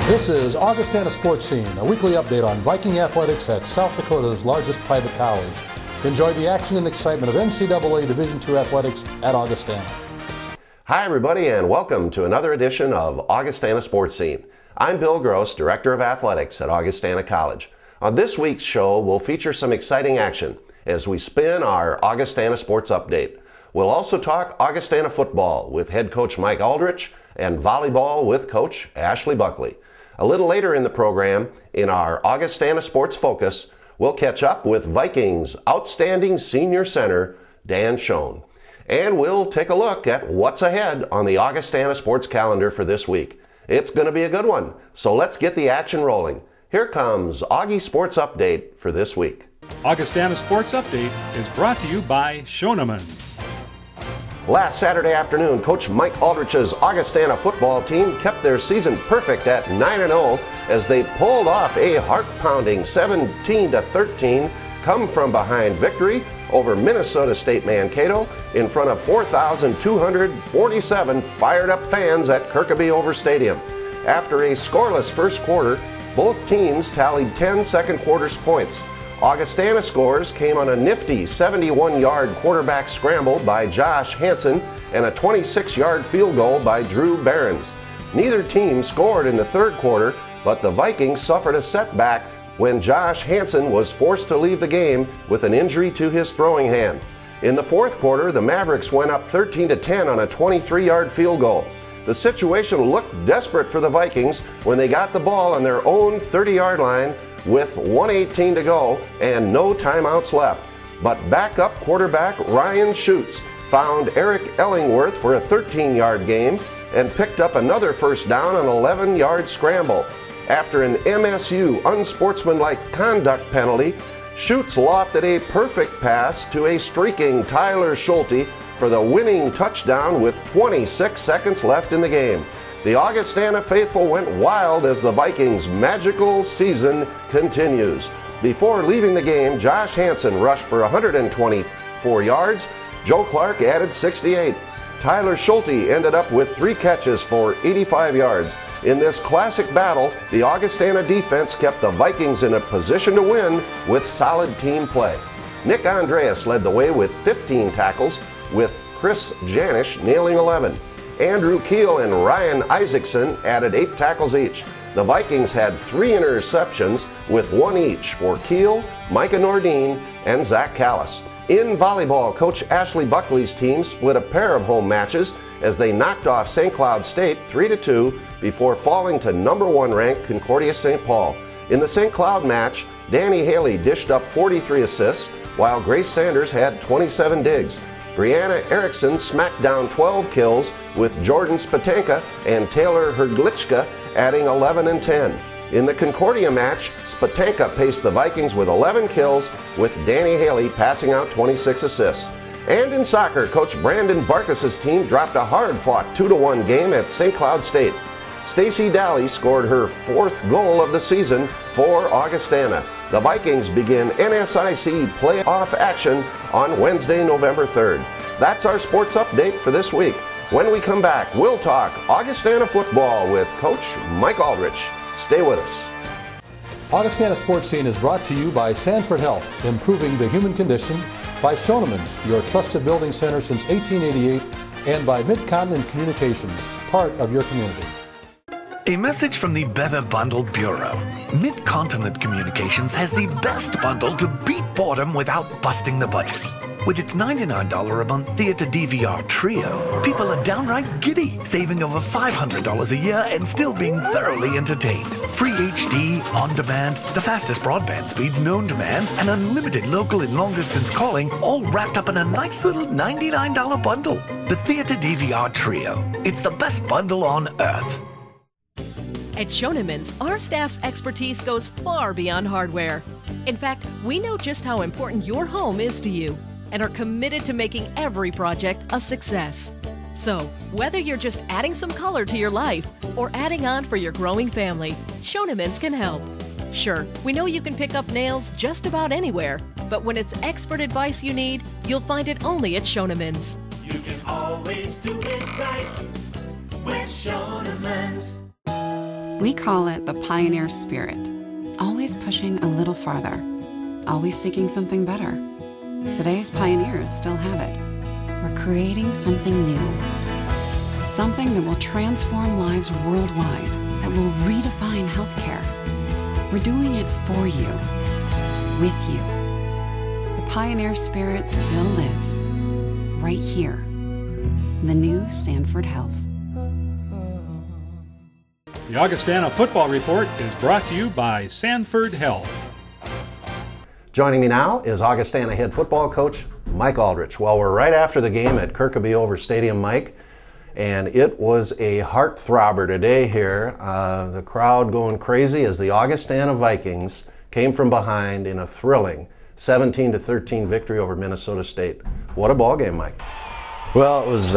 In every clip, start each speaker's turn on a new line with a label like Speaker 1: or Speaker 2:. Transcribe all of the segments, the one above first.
Speaker 1: This is Augustana Sportscene, a weekly update on Viking athletics at South Dakota's largest private college. Enjoy the action and excitement of NCAA Division II athletics at Augustana.
Speaker 2: Hi everybody, and welcome to another edition of Augustana Sportscene. I'm Bill Gross, Director of Athletics at Augustana College. On this week's show, we'll feature some exciting action as we spin our Augustana Sports Update. We'll also talk Augustana football with head coach Mike Aldrich and volleyball with coach Ashley Buckley. A little later in the program, in our Augustana Sports Focus, we'll catch up with Vikings outstanding senior center Dan Schoen. And we'll take a look at what's ahead on the Augustana Sports calendar for this week. It's going to be a good one, so let's get the action rolling. Here comes Augie Sports Update for this week.
Speaker 3: Augustana Sports Update is brought to you by Schoenemann's.
Speaker 2: Last Saturday afternoon, Coach Mike Aldrich's Augustana football team kept their season perfect at 9-0 as they pulled off a heart-pounding 17-13 come-from-behind victory over Minnesota State Mankato in front of 4,247 fired-up fans at Kirkaby-Over Stadium. After a scoreless first quarter, both teams tallied 10 second quarters points. Augustana scores came on a nifty 71-yard quarterback scramble by Josh Hansen and a 26-yard field goal by Drew Behrens. Neither team scored in the third quarter, but the Vikings suffered a setback when Josh Hansen was forced to leave the game with an injury to his throwing hand. In the fourth quarter, the Mavericks went up 13-10 on a 23-yard field goal. The situation looked desperate for the Vikings when they got the ball on their own 30-yard line with 1:18 to go and no timeouts left. But backup quarterback Ryan Schutz found Eric Ellingworth for a 13-yard gain and picked up another first down on an 11-yard scramble. After an MSU unsportsmanlike conduct penalty, Schutz lofted a perfect pass to a streaking Tyler Schulte for the winning touchdown with 26 seconds left in the game. The Augustana faithful went wild as the Vikings' magical season continues. Before leaving the game, Josh Hansen rushed for 124 yards. Joe Clark added 68. Tyler Schulte ended up with 3 catches for 85 yards. In this classic battle, the Augustana defense kept the Vikings in a position to win with solid team play. Nick Andreas led the way with 15 tackles, with Chris Janish nailing 11. Andrew Keel and Ryan Isaacson added 8 tackles each. The Vikings had 3 interceptions, with 1 each for Keel, Micah Nordine, and Zach Callis. In volleyball, Coach Ashley Buckley's team split a pair of home matches as they knocked off St. Cloud State 3-2 before falling to number 1 ranked Concordia St. Paul. In the St. Cloud match, Danny Haley dished up 43 assists, while Grace Sanders had 27 digs. Brianna Erickson smacked down 12 kills, with Jordan Spatanka and Taylor Herglichka adding 11 and 10. In the Concordia match, Spatanka paced the Vikings with 11 kills, with Danny Haley passing out 26 assists. And in soccer, Coach Brandon Barkas's team dropped a hard-fought 2-1 game at St. Cloud State. Stacy Daly scored her 4th goal of the season for Augustana. The Vikings begin NSIC playoff action on Wednesday, November 3rd. That's our sports update for this week. When we come back, we'll talk Augustana football with Coach Mike Aldrich. Stay with us.
Speaker 1: Augustana Sportscene is brought to you by Sanford Health, improving the human condition, by Schoenemann's, your trusted building center since 1888, and by Mid-Continent Communications, part of your community.
Speaker 4: A message from the Better Bundle Bureau. Mid-Continent Communications has the best bundle to beat boredom without busting the budget. With its $99 a month theater DVR trio, people are downright giddy, saving over $500 a year and still being thoroughly entertained. Free HD, on-demand, the fastest broadband speeds known to man, and unlimited local and long-distance calling, all wrapped up in a nice little $99 bundle. The theater DVR trio. It's the best bundle on earth.
Speaker 5: At Schoenemann's, our staff's expertise goes far beyond hardware. In fact, we know just how important your home is to you and are committed to making every project a success. So, whether you're just adding some color to your life or adding on for your growing family, Schoenemann's can help. Sure, we know you can pick up nails just about anywhere, but when it's expert advice you need, you'll find it only at Schoenemann's.
Speaker 6: You can always do it right with Schoenemann's. We call it the pioneer spirit, always pushing a little farther, always seeking something better. Today's pioneers still have it. We're creating something new, something that will transform lives worldwide, that will redefine healthcare. We're doing it for you, with you. The pioneer spirit still lives, right here, the new Sanford Health.
Speaker 3: The Augustana Football Report is brought to you by Sanford Health.
Speaker 2: Joining me now is Augustana head football coach Mike Aldrich. Well, we're right after the game at Kirkaby Over Stadium, Mike, and it was a heart-throbber today here. The crowd going crazy as the Augustana Vikings came from behind in a thrilling 17-13 victory over Minnesota State. What a ball game, Mike.
Speaker 7: Well, it was,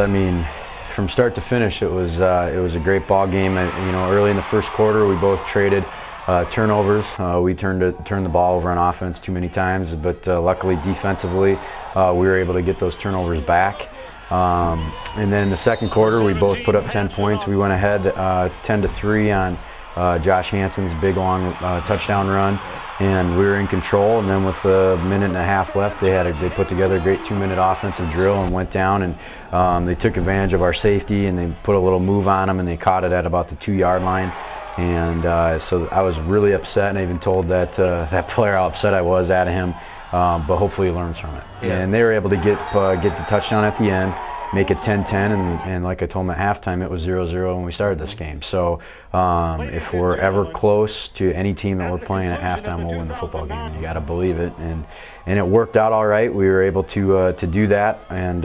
Speaker 7: from start to finish, it was a great ball game. Early in the first quarter, we both traded turnovers. We turned the ball over on offense too many times, but luckily defensively, we were able to get those turnovers back. And then in the second quarter, we both put up 10 points. We went ahead 10-3 on Josh Hansen's big long touchdown run, and we were in control. And then with a minute and a half left, they put together a great 2-minute offensive drill and went down, and they took advantage of our safety, and they put a little move on them, and they caught it at about the 2-yard line. And so I was really upset, and I even told that player how upset I was at him, but hopefully he learns from it. Yeah. And they were able to get the touchdown at the end, make it 10-10, and like I told them at halftime, it was 0-0 when we started this game. So if we're ever close to any team that we're playing at halftime, we'll win the football game. You got to believe it, and it worked out all right. We were able to do that, and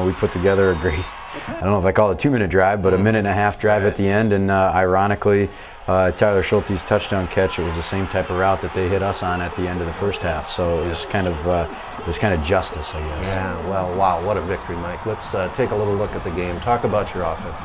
Speaker 7: we put together a great, I don't know if I call it a 2-minute drive, but a minute-and-a-half drive at the end. And ironically, Tyler Schulte's touchdown catch, it was the same type of route that they hit us on at the end of the first half. So it was kind of justice, I guess.
Speaker 2: Yeah, well, wow, what a victory, Mike. Let's take a little look at the game. Talk about your offense.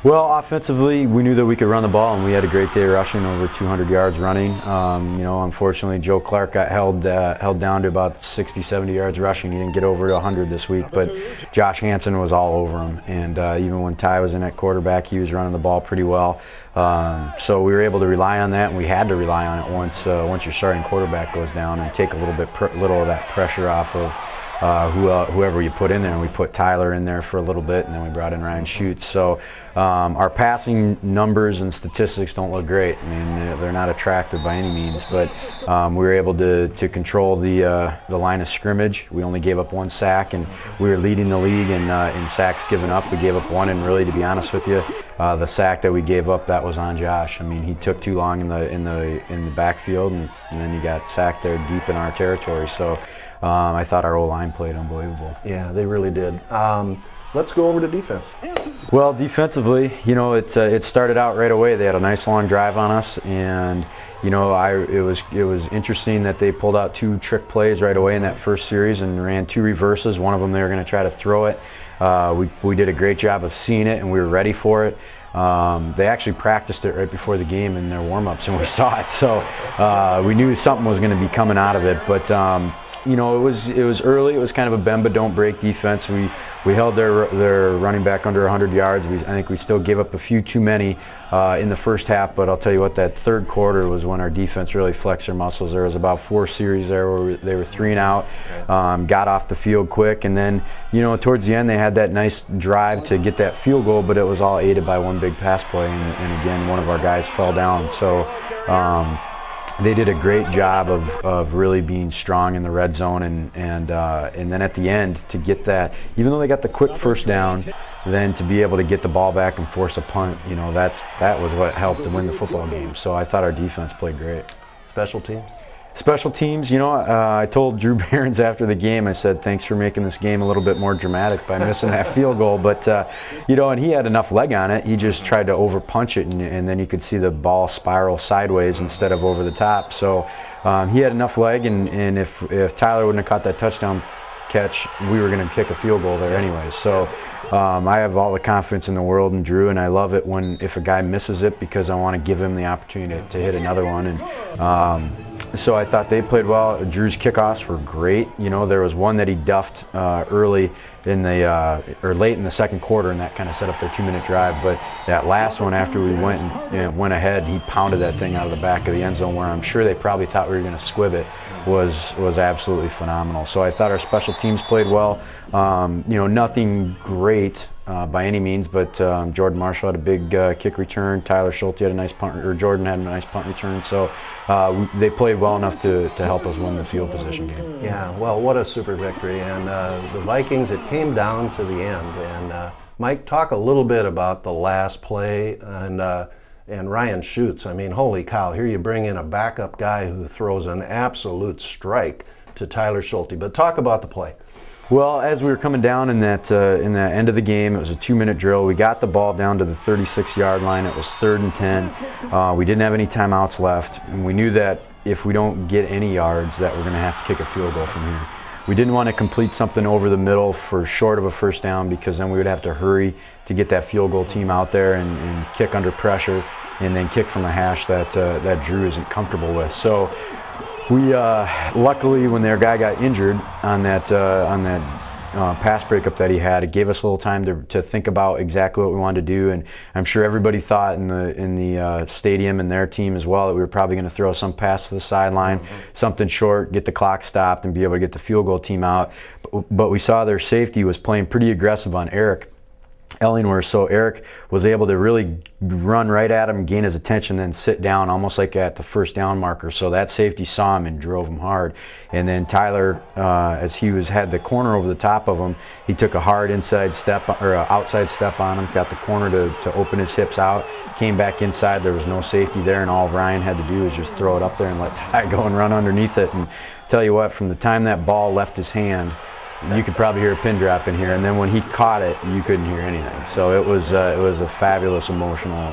Speaker 7: Well, offensively, we knew that we could run the ball, and we had a great day rushing, over 200 yards running. Unfortunately, Joe Clark got held down to about 60, 70 yards rushing. He didn't get over 100 this week, but Josh Hansen was all over him. And even when Ty was in at quarterback, he was running the ball pretty well. So we were able to rely on that, and we had to rely on it once your starting quarterback goes down, and take a little of that pressure off of whoever you put in there. And we put Tyler in there for a little bit, and then we brought in Ryan Schutz. So our passing numbers and statistics don't look great. I mean, they're not attractive by any means, but we were able to control the line of scrimmage. We only gave up 1 sack, and we were leading the league in sacks given up. We gave up 1, and really, to be honest with you, the sack that we gave up, that was on Josh. I mean, he took too long in the backfield, and then he got sacked there deep in our territory. So I thought our O-line played unbelievable.
Speaker 2: Yeah, they really did. Let's go over to defense.
Speaker 7: Well, defensively, it started out right away. They had a nice long drive on us, and it was interesting that they pulled out 2 trick plays right away in that first series and ran 2 reverses. One of them they were going to try to throw it. We did a great job of seeing it, and we were ready for it. They actually practiced it right before the game in their warm-ups, and we saw it. So we knew something was going to be coming out of it, but it was early. It was kind of a bend but don't break defense. We held their running back under 100 yards. I think we still gave up a few too many in the first half, but I'll tell you what, that third quarter was when our defense really flexed their muscles. There was about 4 series there where they were 3 and out, got off the field quick, and then towards the end they had that nice drive to get that field goal, but it was all aided by 1 big pass play, and again, one of our guys fell down. So they did a great job of really being strong in the red zone, and then at the end to get that, even though they got the quick first down, then to be able to get the ball back and force a punt, that was what helped to win the football game. So I thought our defense played great.
Speaker 2: Special teams?
Speaker 7: Special teams, I told Drew Behrens after the game, I said, thanks for making this game a little bit more dramatic by missing that field goal. But, and he had enough leg on it. He just tried to over-punch it, and then you could see the ball spiral sideways instead of over the top. So he had enough leg, and if Tyler wouldn't have caught that touchdown catch, we were going to kick a field goal there anyways. So I have all the confidence in the world in Drew, and I love it if a guy misses it, because I want to give him the opportunity to hit another one. And So I thought they played well. Drew's kickoffs were great. You know, there was one that he duffed early in the or late in the second quarter, and that kind of set up their 2-minute drive. But that last one, after we went ahead, he pounded that thing out of the back of the end zone, where I'm sure they probably thought we were going to squib it. Was absolutely phenomenal. So I thought our special teams played well. You know, nothing great by any means, but Jordan Marshall had a big kick return. Tyler Schulte had a nice punt, or Jordan had a nice punt return. So they played well enough to help us win the field position game.
Speaker 2: Yeah, well, what a super victory. And the Vikings, it came down to the end. And Mike, talk a little bit about the last play and Ryan Schutz. I mean, holy cow, here you bring in a backup guy who throws an absolute strike to Tyler Schulte. But talk about the play.
Speaker 7: Well, as we were coming down in that end of the game, it was a 2-minute drill. We got the ball down to the 36-yard line. It was 3rd and 10. We didn't have any timeouts left, and we knew that if we don't get any yards, that we're going to have to kick a field goal from here. We didn't want to complete something over the middle for short of a first down, because then we would have to hurry to get that field goal team out there and kick under pressure, and then kick from a hash that Drew isn't comfortable with. So we luckily, when their guy got injured on that pass breakup that he had, it gave us a little time to think about exactly what we wanted to do. And I'm sure everybody thought in the stadium and their team as well that we were probably going to throw some pass to the sideline, something short, get the clock stopped, and be able to get the field goal team out. But we saw their safety was playing pretty aggressive on Eric Ellingworth, so Eric was able to really run right at him, gain his attention, then sit down almost like at the first down marker. So that safety saw him and drove him hard. And then Tyler, as he had the corner over the top of him, he took a hard inside step or outside step on him, got the corner to open his hips out, came back inside. There was no safety there, and all Ryan had to do was just throw it up there and let Ty go and run underneath it. And tell you what, from the time that ball left his hand, you could probably hear a pin drop in here, and then when he caught it, you couldn't hear anything. So it was a fabulous, emotional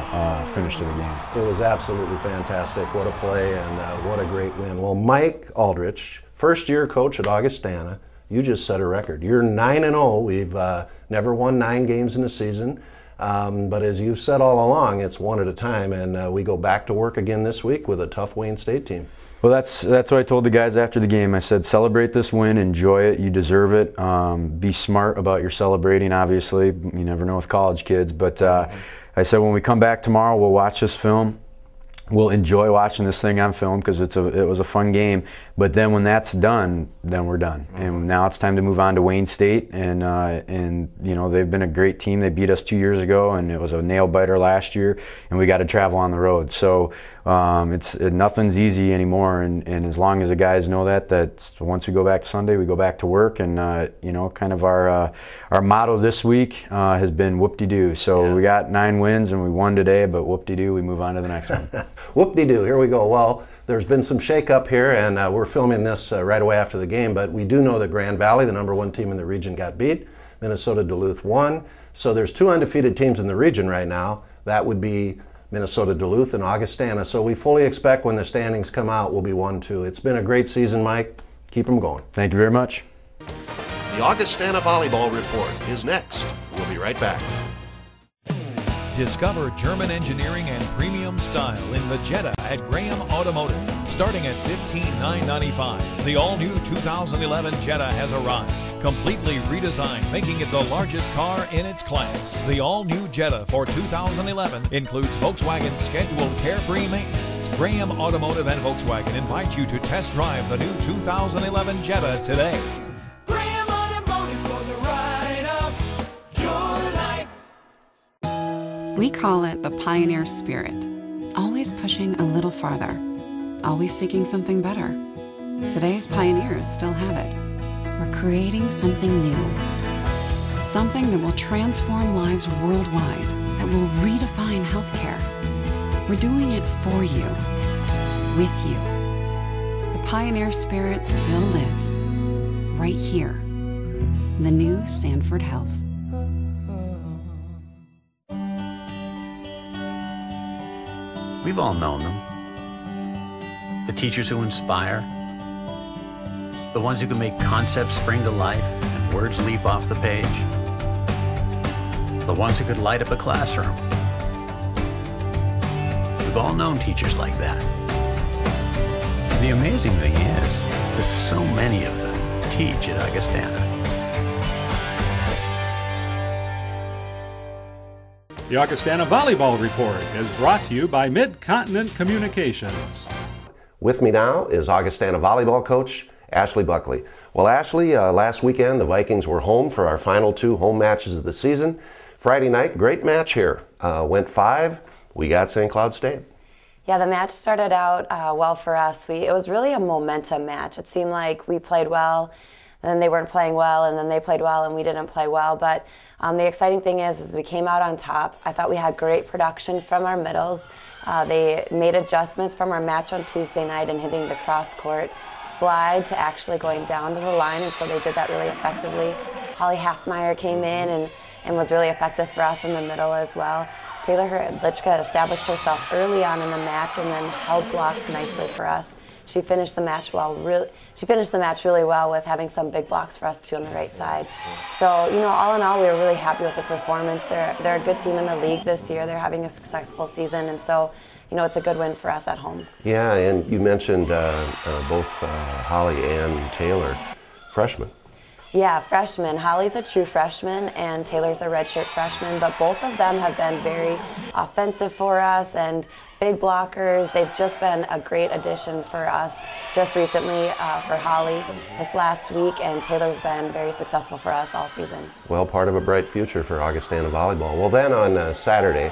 Speaker 7: finish to the game. It
Speaker 2: was absolutely fantastic. What a play, and what a great win. Well, Mike Aldrich, first-year coach at Augustana, you just set a record. You're 9-0. We've never won 9 games in a season, but as you've said all along, it's one at a time, and we go back to work again this week with a tough Wayne State team.
Speaker 7: Well, that's what I told the guys after the game. I said, celebrate this win, enjoy it, you deserve it. Be smart about your celebrating, obviously. You never know with college kids. But I said, when we come back tomorrow, we'll watch this film. We'll enjoy watching this thing on film because it was a fun game. But then when that's done, then we're done. And now it's time to move on to Wayne State. And you know, they've been a great team. They beat us 2 years ago, and it was a nail biter last year. And we got to travel on the road. So nothing's easy anymore. And as long as the guys know that once we go back to Sunday, we go back to work. And you know, kind of our motto this week has been whoop-de-doo. So we got 9 wins and we won today, but whoop-de-doo, we move on to the next one.
Speaker 2: Whoop-de-doo, here we go. Well, there's been some shake-up here, and we're filming this right away after the game, but we do know that Grand Valley, the #1 team in the region, got beat. Minnesota Duluth won. So there's 2 undefeated teams in the region right now. That would be Minnesota Duluth and Augustana. So we fully expect when the standings come out, we'll be 1-2. It's been a great season, Mike. Keep them going.
Speaker 7: Thank you very much.
Speaker 2: The Augustana Volleyball Report is next. We'll be right back.
Speaker 8: Discover German engineering and premium style in the Jetta at Graham Automotive. Starting at $15,995, the all-new 2011 Jetta has arrived. Completely redesigned, making it the largest car in its class. The all-new Jetta for 2011 includes Volkswagen's scheduled carefree maintenance. Graham Automotive and Volkswagen invite you to test drive the new 2011 Jetta today.
Speaker 9: Graham Automotive for the ride of your life.
Speaker 6: We call it the pioneer spirit. Always pushing a little farther. Always seeking something better. Today's pioneers still have it. We're creating something new. Something that will transform lives worldwide, that will redefine healthcare. We're doing it for you, with you. The pioneer spirit still lives, right here, the new Sanford Health.
Speaker 10: We've all known them. The teachers who inspire, the ones who can make concepts spring to life and words leap off the page, the ones who could light up a classroom. We've all known teachers like that. The amazing thing is that so many of them teach at Augustana.
Speaker 3: The Augustana Volleyball Report is brought to you by Mid-Continent Communications.
Speaker 2: With me now is Augustana volleyball coach Ashley Buckley. Well, Ashley, last weekend the Vikings were home for our final 2 home matches of the season. Friday night, great match here. Went 5. We got St. Cloud State.
Speaker 11: Yeah, the match started out well for us. It was really a momentum match. It seemed like we played well, and then they weren't playing well, and then they played well, and we didn't play well. But the exciting thing is we came out on top. I thought we had great production from our middles. They made adjustments from our match on Tuesday night and hitting the cross-court slide to actually going down to the line, and so they did that really effectively. Holly Halfmeyer came in and was really effective for us in the middle as well. Taylor Litchka established herself early on in the match and then held blocks nicely for us. She finished the match really well with having some big blocks for us too on the right side. So, all in all, we were really happy with the performance. They're a good team in the league this year. They're having a successful season, and so, it's a good win for us at home.
Speaker 2: Yeah, and you mentioned both Holly and Taylor, freshmen.
Speaker 11: Yeah, freshmen. Holly's a true freshman and Taylor's a redshirt freshman, but both of them have been very offensive for us and big blockers. They've just been a great addition for us just recently for Holly this last week, and Taylor's been very successful for us all season.
Speaker 2: Well, part of a bright future for Augustana volleyball. Well, then on Saturday,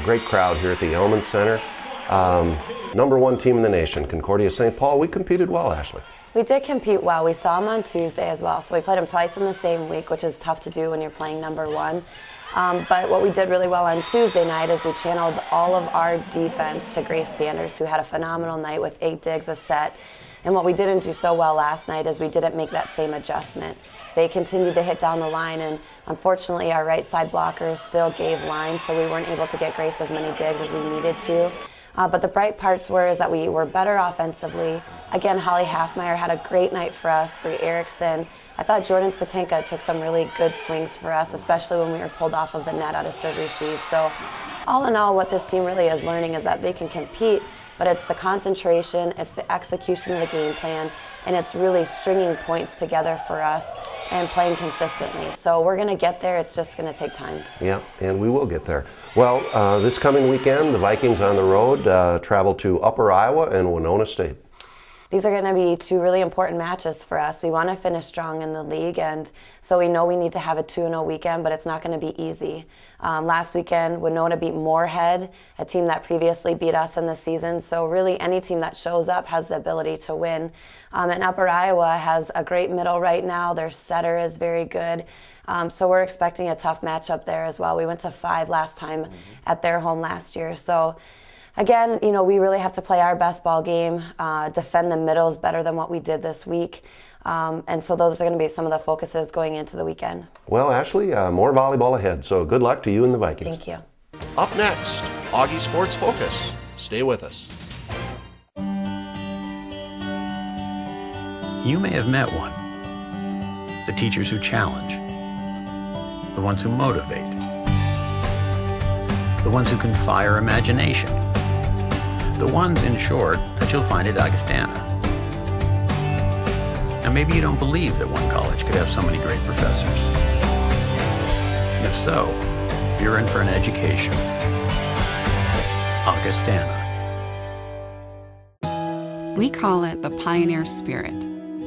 Speaker 2: great crowd here at the Elman Center. #1 team in the nation, Concordia St. Paul. We competed well, Ashley.
Speaker 11: We did compete well. We saw them on Tuesday as well. So we played them twice in the same week, which is tough to do when you're playing #1. But what we did really well on Tuesday night is we channeled all of our defense to Grace Sanders, who had a phenomenal night with 8 digs a set. And what we didn't do so well last night is we didn't make that same adjustment. They continued to hit down the line, and unfortunately our right side blockers still gave line, so we weren't able to get Grace as many digs as we needed to. But the bright parts is that we were better offensively. Again, Holly Halfmeyer had a great night for us. Brie Erickson. I thought Jordan Spatenka took some really good swings for us, especially when we were pulled off of the net out of serve receive. So all in all, what this team really is learning is that they can compete, but it's the concentration, it's the execution of the game plan, and it's really stringing points together for us and playing consistently. So we're going to get there. It's just going to take time.
Speaker 2: Yeah, and we will get there. Well, this coming weekend, the Vikings on the road travel to Upper Iowa and Winona State.
Speaker 11: These are going to be 2 really important matches for us. We want to finish strong in the league, and so we know we need to have a 2-0 weekend, but it's not going to be easy. Last weekend, Winona beat Moorhead, a team that previously beat us in the season, so really any team that shows up has the ability to win. And Upper Iowa has a great middle right now. Their setter is very good. So we're expecting a tough matchup there as well. We went to 5 last time at their home last year. So again, we really have to play our best ball game, defend the middles better than what we did this week. And so those are going to be some of the focuses going into the weekend.
Speaker 2: Well, Ashley, more volleyball ahead, so good luck to you and the Vikings.
Speaker 11: Thank you.
Speaker 2: Up next, Augie Sports Focus. Stay with us.
Speaker 10: You may have met one. The teachers who challenge. The ones who motivate. The ones who can fire imagination. The ones, in short, that you'll find at Augustana. Now, maybe you don't believe that one college could have so many great professors. If so, you're in for an education. Augustana.
Speaker 6: We call it the pioneer spirit.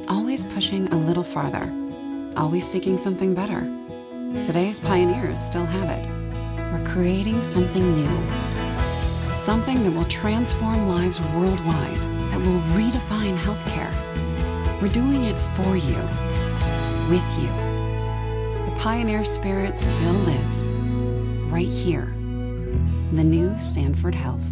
Speaker 6: Always pushing a little farther. Always seeking something better. Today's pioneers still have it. We're creating something new. Something that will transform lives worldwide, that will redefine healthcare. We're doing it for you, with you. The pioneer spirit still lives, right here, in the new Sanford Health.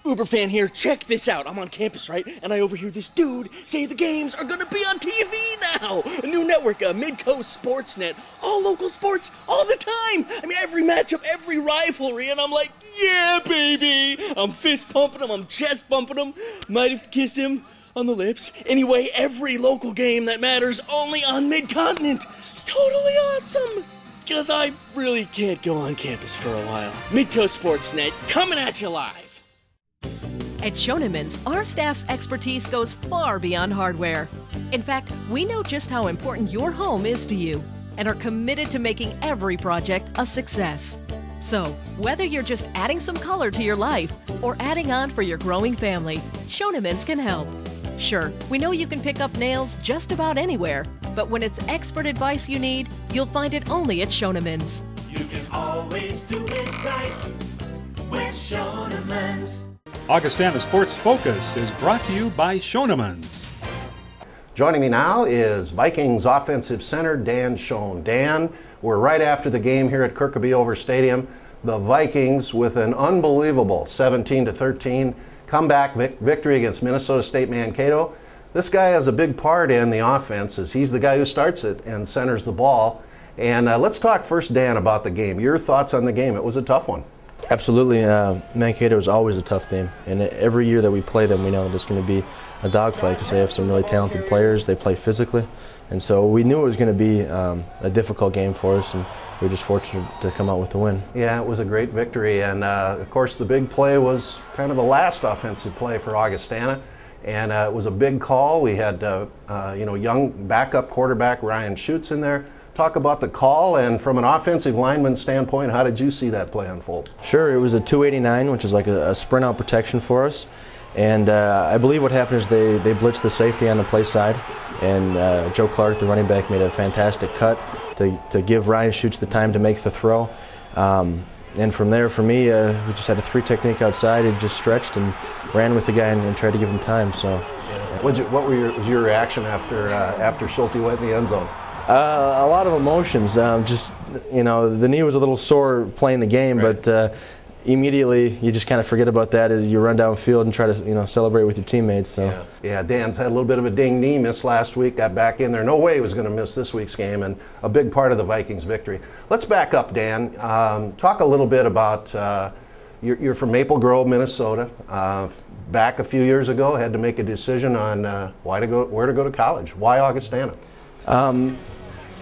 Speaker 12: Uberfan here, check this out. I'm on campus, right? And I overhear this dude say the games are gonna be on TV now! A new network, Mid-Coast Sportsnet. All local sports, all the time! I mean, every matchup, every rivalry, and I'm like, yeah, baby! I'm fist pumping him, I'm chest bumping him, might have kissed him on the lips. Anyway, every local game that matters only on Mid-Continent. It's totally awesome! Because I really can't go on campus for a while. Mid-Coast Sportsnet, coming at you live.
Speaker 5: At Schoenemann's, our staff's expertise goes far beyond hardware. In fact, we know just how important your home is to you and are committed to making every project a success. So, whether you're just adding some color to your life or adding on for your growing family, Schoenemann's can help. Sure, we know you can pick up nails just about anywhere, but when it's expert advice you need, you'll find it only at Schoenemann's.
Speaker 9: You can always do it right with Schoenemann's.
Speaker 3: Augustana Sports Focus is brought to you by Schoenemann's.
Speaker 2: Joining me now is Vikings offensive center Dan Schoen. Dan, we're right after the game here at Kirkby Over Stadium. The Vikings with an unbelievable 17-13 comeback victory against Minnesota State Mankato. This guy has a big part in the offense as he's the guy who starts it and centers the ball. And let's talk first, Dan, about the game. Your thoughts on the game. It was a tough one.
Speaker 13: Absolutely. Mankato is always a tough game, and every year that we play them, we know that it's going to be a dogfight because they have some really talented players. They play physically, and so we knew it was going to be a difficult game for us, and we were just fortunate to come out with the win.
Speaker 2: Yeah, it was a great victory, and of course the big play was kind of the last offensive play for Augustana, and it was a big call. We had young backup quarterback Ryan Schutz in there. Talk about the call, and from an offensive lineman standpoint, how did you see that play unfold?
Speaker 13: Sure, it was a 289, which is like a sprint out protection for us. And I believe what happened is they blitzed the safety on the play side, and Joe Clark, the running back, made a fantastic cut to give Ryan Schutz the time to make the throw. And from there, for me, we just had a 3 technique outside. He just stretched and ran with the guy and tried to give him time. So,
Speaker 2: what was your reaction after Schulte went in the end zone?
Speaker 13: A lot of emotions. The knee was a little sore playing the game, right. But immediately you just kind of forget about that as you run downfield and try to celebrate with your teammates. So
Speaker 2: yeah, Dan's had a little bit of a ding knee, missed last week, got back in there. No way he was going to miss this week's game, and a big part of the Vikings' victory. Let's back up, Dan. Talk a little bit about you're from Maple Grove, Minnesota. Back a few years ago, had to make a decision on where to go to college. Why Augustana?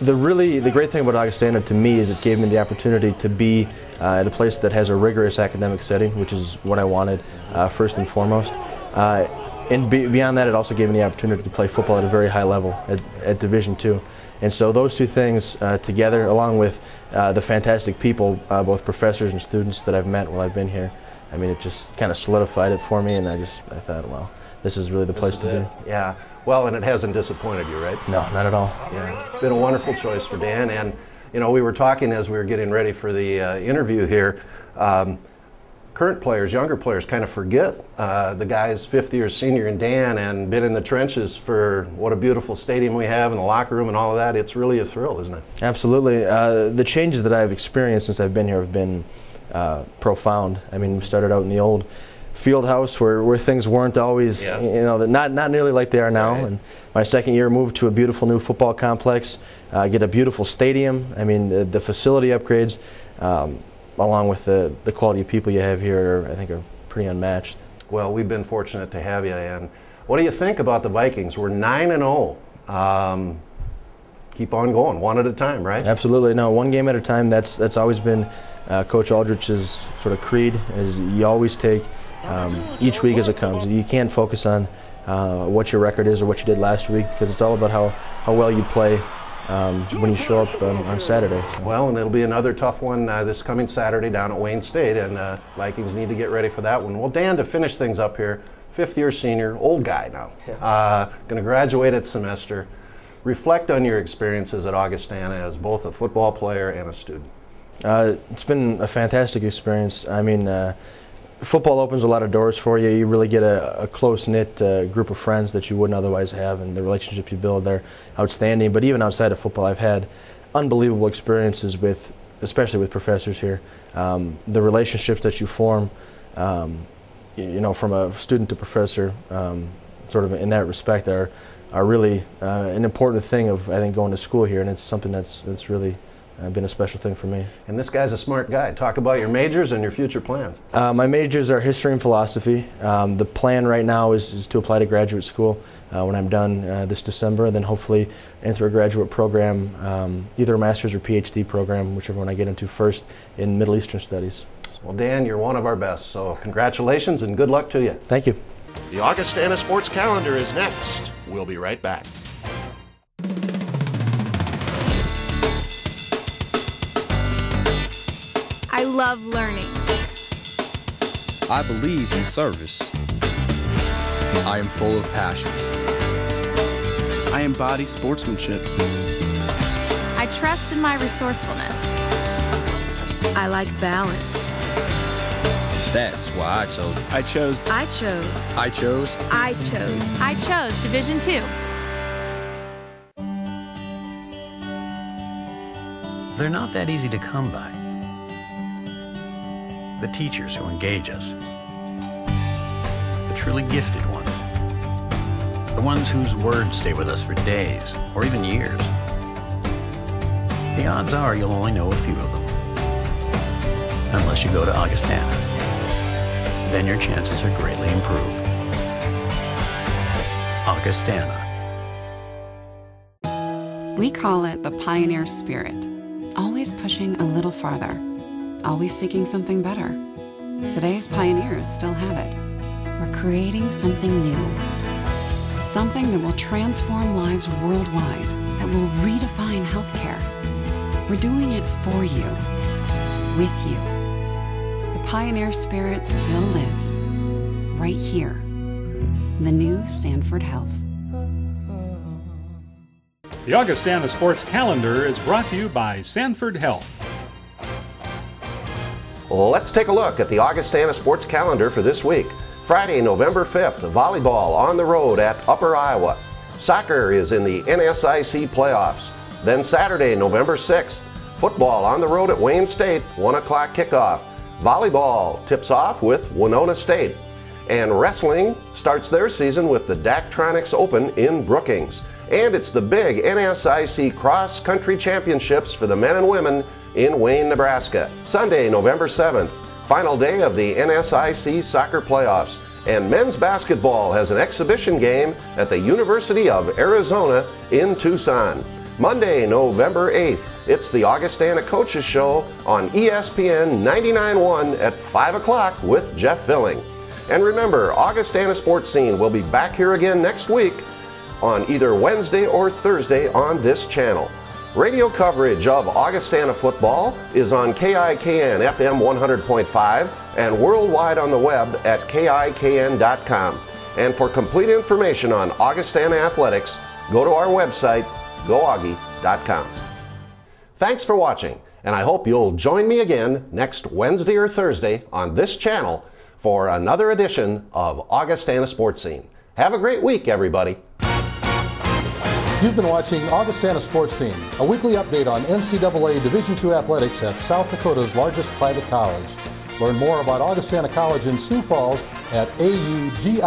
Speaker 13: The great thing about Augustana to me is it gave me the opportunity to be at a place that has a rigorous academic setting, which is what I wanted first and foremost. And beyond that, it also gave me the opportunity to play football at a very high level at Division II. And so those two things together, along with the fantastic people, both professors and students that I've met while I've been here, I mean, it just kind of solidified it for me, and I thought, well, this is really the place to be.
Speaker 2: Yeah. Well, and it hasn't disappointed you, right?
Speaker 13: No, not at all.
Speaker 2: Yeah, it's been a wonderful choice for Dan. And, we were talking as we were getting ready for the interview here. Current players, younger players, kind of forget the guy's fifth-year senior in Dan and been in the trenches for what a beautiful stadium we have and the locker room and all of that. It's really a thrill, isn't it?
Speaker 13: Absolutely. The changes that I've experienced since I've been here have been profound. I mean, we started out in the old field house where things weren't always, not nearly like they are now. Right. And my second year moved to a beautiful new football complex, get a beautiful stadium. I mean, the facility upgrades, along with the quality of people you have here, I think are pretty unmatched.
Speaker 2: Well, we've been fortunate to have you. And what do you think about the Vikings? We're 9-0. Keep on going, one at a time, right?
Speaker 13: Absolutely. No, one game at a time. That's always been Coach Aldrich's sort of creed. Is you always take each week as it comes. You can't focus on what your record is or what you did last week, because it's all about how well you play when you show up on Saturday.
Speaker 2: Well, and it'll be another tough one this coming Saturday down at Wayne State, and Vikings need to get ready for that one. Well, Dan, to finish things up here, fifth-year senior, old guy now, going to graduate at semester. Reflect on your experiences at Augustana as both a football player and a student.
Speaker 13: It's been a fantastic experience. I mean, football opens a lot of doors for you. You really get a close-knit group of friends that you wouldn't otherwise have, and the relationships you build are outstanding. But even outside of football, I've had unbelievable experiences especially with professors here. The relationships that you form, from a student to professor, sort of in that respect, are really an important thing of, I think, going to school here, and it's something that's really been a special thing for me.
Speaker 2: And this guy's a smart guy. Talk about your majors and your future plans.
Speaker 13: My majors are history and philosophy. The plan right now is to apply to graduate school when I'm done this December, and then hopefully enter a graduate program, either a master's or PhD program, whichever one I get into first, in Middle Eastern studies.
Speaker 2: Well, Dan, you're one of our best, so congratulations and good luck to you.
Speaker 13: Thank you.
Speaker 2: The Augustana Sports Calendar is next. We'll be right back.
Speaker 14: I love learning.
Speaker 15: I believe in service. I am full of passion. I embody sportsmanship.
Speaker 14: I trust in my resourcefulness.
Speaker 16: I like balance.
Speaker 15: That's why I chose
Speaker 14: Division II.
Speaker 10: They're not that easy to come by. The teachers who engage us. The truly gifted ones. The ones whose words stay with us for days or even years. The odds are you'll only know a few of them. Unless you go to Augustana. Then your chances are greatly improved. Augustana.
Speaker 6: We call it the pioneer spirit. Always pushing a little farther. Always seeking something better. Today's pioneers still have it. We're creating something new. Something that will transform lives worldwide, that will redefine healthcare. We're doing it for you, with you. The pioneer spirit still lives, right here, the new Sanford Health.
Speaker 3: The Augustana Sports Calendar is brought to you by Sanford Health.
Speaker 2: Let's take a look at the Augustana Sports Calendar for this week. Friday, November 5th, volleyball on the road at Upper Iowa. Soccer is in the NSIC playoffs. Then Saturday, November 6th, football on the road at Wayne State, 1 o'clock kickoff. Volleyball tips off with Winona State. And wrestling starts their season with the Daktronics Open in Brookings. And it's the big NSIC Cross Country Championships for the men and women in Wayne, Nebraska. Sunday, November 7th, final day of the NSIC soccer playoffs. And men's basketball has an exhibition game at the University of Arizona in Tucson. Monday, November 8th, it's the Augustana Coaches Show on ESPN 99.1 at 5 o'clock with Jeff Filling. And remember, Augustana Sportscene will be back here again next week on either Wednesday or Thursday on this channel. Radio coverage of Augustana football is on KIKN FM 100.5 and worldwide on the web at KIKN.com. And for complete information on Augustana athletics, go to our website, goaugie.com. Thanks for watching, and I hope you'll join me again next Wednesday or Thursday on this channel for another edition of Augustana Sportscene. Have a great week, everybody.
Speaker 1: You've been watching Augustana Sportscene, a weekly update on NCAA Division II athletics at South Dakota's largest private college. Learn more about Augustana College in Sioux Falls at augie.edu.